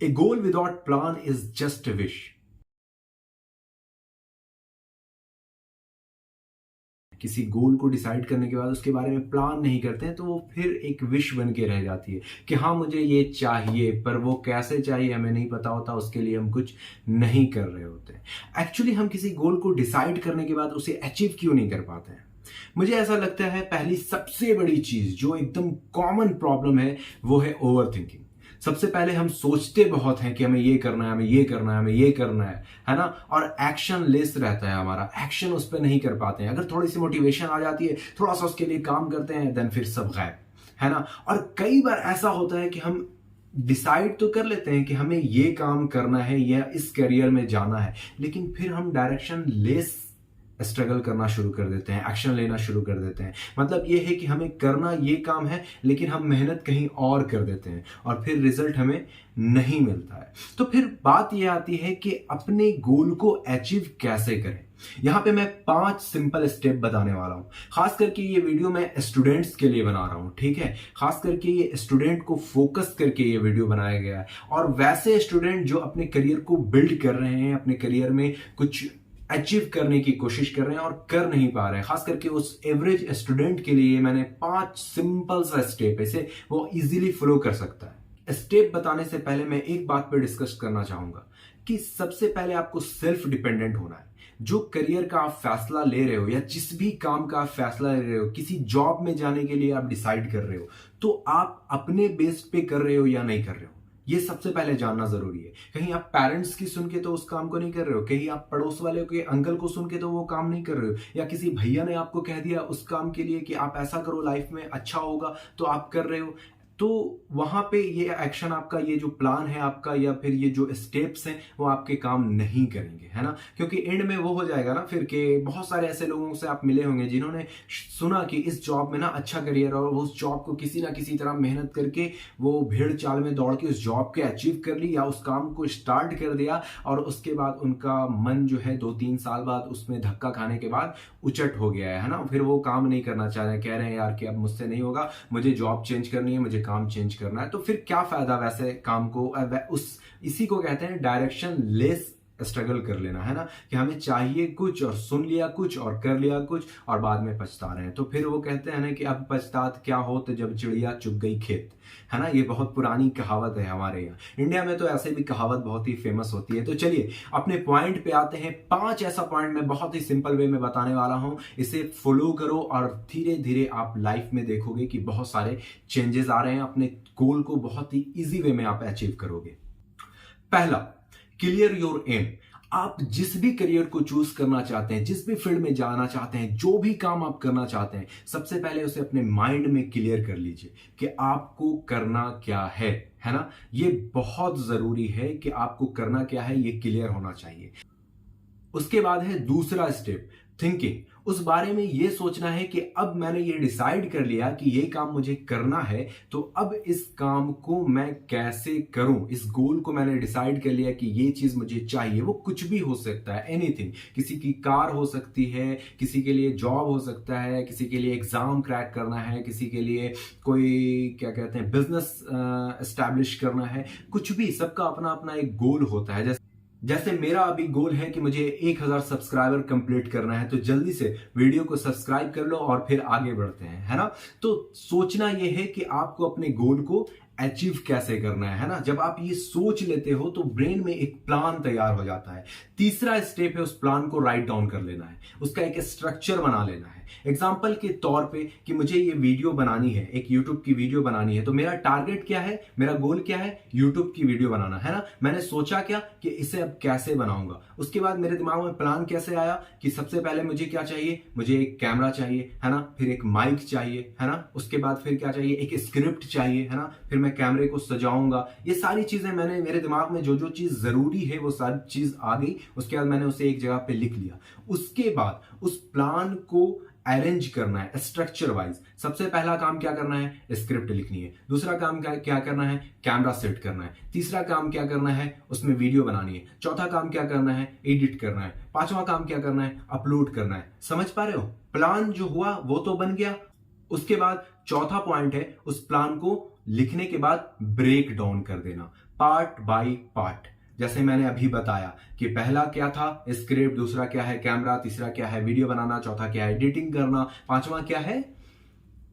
A goal without plan is just a wish. किसी गोल को decide करने के बाद उसके बारे में प्लान नहीं करते हैं तो वो फिर एक विश बन के रह जाती है कि हाँ मुझे ये चाहिए, पर वो कैसे चाहिए हमें नहीं पता होता, उसके लिए हम कुछ नहीं कर रहे होते। एक्चुअली हम किसी गोल को डिसाइड करने के बाद उसे अचीव क्यों नहीं कर पाते हैं? मुझे ऐसा लगता है पहली सबसे बड़ी चीज जो एकदम कॉमन प्रॉब्लम है वो है ओवर थिंकिंग। सबसे पहले हम सोचते बहुत हैं कि हमें ये करना है, हमें ये करना है, हमें ये करना है ना, और एक्शन लेस रहता है हमारा, एक्शन उस पर नहीं कर पाते हैं। अगर थोड़ी सी मोटिवेशन आ जाती है, थोड़ा सा उसके लिए काम करते हैं, देन फिर सब गायब, है ना। और कई बार ऐसा होता है कि हम डिसाइड तो कर लेते हैं कि हमें ये काम करना है या इस करियर में जाना है, लेकिन फिर हम डायरेक्शन लेस स्ट्रगल करना शुरू कर देते हैं, एक्शन लेना शुरू कर देते हैं। मतलब ये है कि हमें करना ये काम है, लेकिन हम मेहनत कहीं और कर देते हैं और फिर रिजल्ट हमें नहीं मिलता है। तो फिर बात ये आती है कि अपने गोल को अचीव कैसे करें। यहां पे मैं 5 सिंपल स्टेप बताने वाला हूं। खास करके ये वीडियो मैं स्टूडेंट्स के लिए बना रहा हूं, ठीक है। खास करके ये स्टूडेंट को फोकस करके ये वीडियो बनाया गया है, और वैसे स्टूडेंट जो अपने करियर को बिल्ड कर रहे हैं, अपने करियर में कुछ अचीव करने की कोशिश कर रहे हैं और कर नहीं पा रहे हैं, खास करके उस एवरेज स्टूडेंट के लिए मैंने 5 सिंपल सा स्टेप इसे वो इजीली फॉलो कर सकता है। स्टेप बताने से पहले मैं एक बात पे डिस्कस करना चाहूंगा कि सबसे पहले आपको सेल्फ डिपेंडेंट होना है। जो करियर का आप फैसला ले रहे हो या जिस भी काम का आप फैसला ले रहे हो, किसी जॉब में जाने के लिए आप डिसाइड कर रहे हो, तो आप अपने बेस पे कर रहे हो या नहीं कर रहे हो, ये सबसे पहले जानना जरूरी है। कहीं आप पेरेंट्स की सुन के तो उस काम को नहीं कर रहे हो, कहीं आप पड़ोस वाले के अंकल को सुन के तो वो काम नहीं कर रहे हो, या किसी भैया ने आपको कह दिया उस काम के लिए कि आप ऐसा करो लाइफ में अच्छा होगा तो आप कर रहे हो। तो वहां पे ये एक्शन आपका, ये जो प्लान है आपका या फिर ये जो स्टेप्स हैं वो आपके काम नहीं करेंगे, है ना। क्योंकि एंड में वो हो जाएगा ना फिर के बहुत सारे ऐसे लोगों से आप मिले होंगे जिन्होंने सुना कि इस जॉब में ना अच्छा करियर, और वो उस जॉब को किसी ना किसी तरह मेहनत करके वो भीड़ चाल में दौड़ के उस जॉब के अचीव कर ली या उस काम को स्टार्ट कर दिया, और उसके बाद उनका मन जो है 2-3 साल बाद उसमें धक्का खाने के बाद उचट हो गया है ना। फिर वो काम नहीं करना चाह रहे, कह रहे हैं यार कि अब मुझसे नहीं होगा, मुझे जॉब चेंज करनी है, मुझे काम चेंज करना है। तो फिर क्या फायदा वैसे काम को, इसी को कहते हैं डायरेक्शन लेस स्ट्रगल कर लेना, है ना। कि हमें चाहिए कुछ और सुन लिया कुछ और कर लिया कुछ और बाद में पछता रहे हैं। तो फिर वो कहते हैं ना कि अब पछतात क्या हो तो जब चिड़िया चुग गई खेत, है ना। ये बहुत पुरानी कहावत है हमारे यहाँ इंडिया में, तो ऐसे भी कहावत बहुत ही फेमस होती है। तो चलिए अपने पॉइंट पे आते हैं। 5 ऐसा पॉइंट मैं बहुत ही सिंपल वे में बताने वाला हूं, इसे फॉलो करो और धीरे धीरे आप लाइफ में देखोगे कि बहुत सारे चेंजेस आ रहे हैं, अपने गोल को बहुत ही इजी वे में आप अचीव करोगे। पहला, क्लियर योर एम। आप जिस भी करियर को चूज करना चाहते हैं, जिस भी फील्ड में जाना चाहते हैं, जो भी काम आप करना चाहते हैं, सबसे पहले उसे अपने माइंड में क्लियर कर लीजिए कि आपको करना क्या है ना। ये बहुत जरूरी है कि आपको करना क्या है, ये क्लियर होना चाहिए। उसके बाद है दूसरा स्टेप, थिंकिंग। उस बारे में ये सोचना है कि अब मैंने ये डिसाइड कर लिया कि ये काम मुझे करना है, तो अब इस काम को मैं कैसे करूं। इस गोल को मैंने डिसाइड कर लिया कि ये चीज मुझे चाहिए, वो कुछ भी हो सकता है, एनीथिंग। किसी की कार हो सकती है, किसी के लिए जॉब हो सकता है, किसी के लिए एग्जाम क्रैक करना है, किसी के लिए कोई क्या कहते हैं बिजनेस एस्टैब्लिश करना है, कुछ भी। सबका अपना अपना एक गोल होता है। जैसे मेरा अभी गोल है कि मुझे 1000 सब्सक्राइबर कंप्लीट करना है, तो जल्दी से वीडियो को सब्सक्राइब कर लो और फिर आगे बढ़ते हैं, है ना। तो सोचना यह है कि आपको अपने गोल को अचीव कैसे करना है ना। जब आप ये सोच लेते हो तो ब्रेन में एक प्लान तैयार हो जाता है। तीसरा स्टेप है उस प्लान को राइट डाउन कर लेना है, उसका एक स्ट्रक्चर बना लेना है। एग्जाम्पल के तौर पे कि मुझे ये वीडियो बनानी है, एक यूट्यूब की वीडियो बनानी है, तो मेरा टारगेट क्या है, मेरा गोल क्या है, यूट्यूब की वीडियो बनाना, है ना। मैंने सोचा क्या कि इसे अब कैसे बनाऊंगा। उसके बाद मेरे दिमाग में प्लान कैसे आया कि सबसे पहले मुझे क्या चाहिए, मुझे एक कैमरा चाहिए, है ना, फिर एक माइक चाहिए, है ना। उसके बाद फिर क्या चाहिए, एक स्क्रिप्ट चाहिए, है ना। फिर मैं कैमरे को सजाऊंगा। ये सारी चीजें मैंने, मेरे दिमाग में जो जो चीज जरूरी है वो सारी चीज आ गई। उसके बाद मैंने उसे एक जगह पे लिख लिया। उसके बाद उस प्लान को अरेंज करना है स्ट्रक्चर वाइज। सबसे पहला काम क्या करना है, स्क्रिप्ट लिखनी है। दूसरा काम क्या करना है, कैमरा सेट करना है। तीसरा काम क्या करना है, उसमें वीडियो बनानी है। चौथा काम क्या करना है, एडिट करना है। पांचवा काम क्या करना है, अपलोड करना है। समझ पा रहे हो, प्लान जो हुआ वो तो बन गया। उसके बाद चौथा पॉइंट है उस प्लान को लिखने के बाद ब्रेक डाउन कर देना। Part by part. जैसे मैंने अभी बताया कि पहला क्या था स्क्रिप्ट, दूसरा क्या है कैमरा, तीसरा क्या है वीडियो बनाना, चौथा क्या है एडिटिंग करना, पांचवा क्या है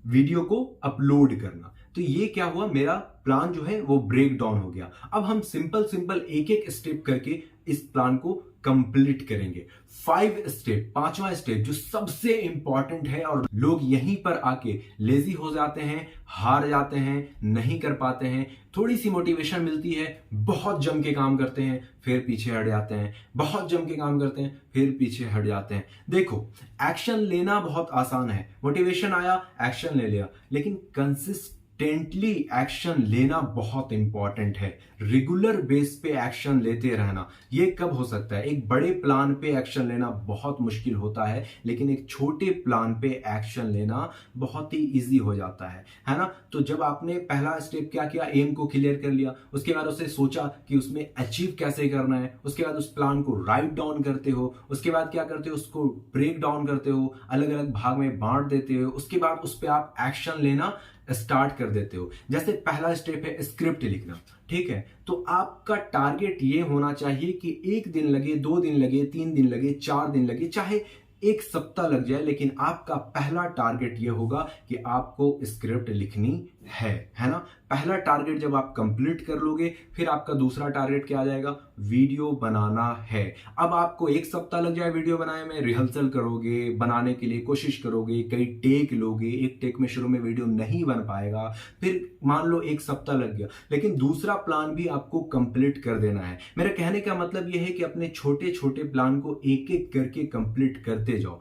वीडियो को अपलोड करना। तो ये क्या हुआ, मेरा प्लान जो है वो ब्रेक डाउन हो गया। अब हम सिंपल एक एक स्टेप करके इस प्लान को कंप्लीट करेंगे। 5 स्टेप, पांचवा स्टेप जो सबसे इंपॉर्टेंट है और लोग यहीं पर आके लेजी हो जाते हैं, हार जाते हैं, नहीं कर पाते हैं। थोड़ी सी मोटिवेशन मिलती है, बहुत जम के काम करते हैं, फिर पीछे हट जाते हैं, बहुत जम के काम करते हैं, फिर पीछे हट जाते हैं। देखो, एक्शन लेना बहुत आसान है, मोटिवेशन आया एक्शन ले लिया, लेकिन कंसिस्टेंटली एक्शन लेना बहुत इंपॉर्टेंट है। रेगुलर बेस पे एक्शन लेते रहना, ये कब हो सकता है? एक बड़े प्लान पे एक्शन लेना बहुत मुश्किल होता है, लेकिन एक छोटे प्लान पे एक्शन लेना बहुत ही इजी हो जाता है ना। तो जब आपने पहला स्टेप क्या किया, एम को क्लियर कर लिया, उसके बाद उसे सोचा कि उसमें अचीव कैसे करना है, उसके बाद उस प्लान को राइट डाउन करते हो, उसके बाद क्या करते हो, उसको ब्रेक डाउन करते हो, अलग अलग भाग में बांट देते हो, उसके बाद उस पर आप एक्शन लेना स्टार्ट कर देते हो। जैसे पहला स्टेप है स्क्रिप्ट लिखना, ठीक है? तो आपका टारगेट ये होना चाहिए कि 1 दिन लगे, 2 दिन लगे, 3 दिन लगे, 4 दिन लगे, चाहे 1 सप्ताह लग जाए, लेकिन आपका पहला टारगेट ये होगा कि आपको स्क्रिप्ट लिखनी है ना। पहला टारगेट जब आप कंप्लीट कर लोगे, फिर आपका दूसरा टारगेट क्या आ जाएगा, वीडियो बनाना है। अब आपको 1 सप्ताह लग जाए वीडियो बनाने में, रिहर्सल करोगे, बनाने के लिए कोशिश करोगे, कई टेक लोगे, एक टेक में शुरू में वीडियो नहीं बन पाएगा, फिर मान लो 1 सप्ताह लग गया, लेकिन दूसरा प्लान भी आपको कंप्लीट कर देना है। मेरा कहने का मतलब यह है कि अपने छोटे छोटे प्लान को एक एक करके कंप्लीट करते जाओ।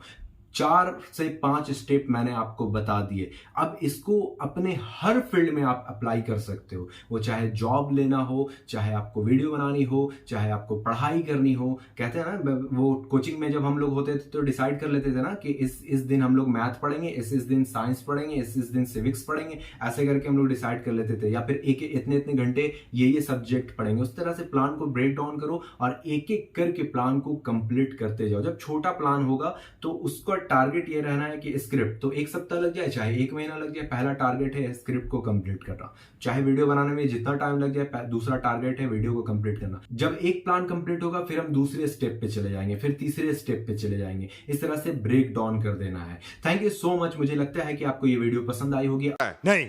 4 से 5 स्टेप मैंने आपको बता दिए। अब इसको अपने हर फील्ड में आप अप्लाई कर सकते हो, वो चाहे जॉब लेना हो, चाहे आपको वीडियो बनानी हो, चाहे आपको पढ़ाई करनी हो। कहते हैं ना, वो कोचिंग में जब हम लोग होते थे तो डिसाइड कर लेते थे ना कि इस दिन हम लोग मैथ पढ़ेंगे, इस दिन साइंस पढ़ेंगे, इस दिन सिविक्स पढ़ेंगे, ऐसे करके हम लोग डिसाइड कर लेते थे। या फिर इतने घंटे ये सब्जेक्ट पढ़ेंगे। उस तरह से प्लान को ब्रेक डाउन करो और एक एक करके प्लान को कंप्लीट करते जाओ। जब छोटा प्लान होगा तो उसका टारगेट ये रहना है कि स्क्रिप्ट तो 1 सप्ताह लग जाए, चाहे 1 महीना लग जाए, पहला टारगेट है स्क्रिप्ट को कंप्लीट करना। चाहे वीडियो बनाने में जितना टाइम लग जाए, दूसरा टारगेट है वीडियो को कंप्लीट करना। जब एक प्लान कंप्लीट होगा, फिर हम दूसरे स्टेप पे चले जाएंगे, फिर तीसरे स्टेप पे चले जाएंगे। इस तरह से ब्रेक डाउन कर देना है। Thank you so much. मुझे लगता है कि आपको ये वीडियो पसंद आई होगी। नहीं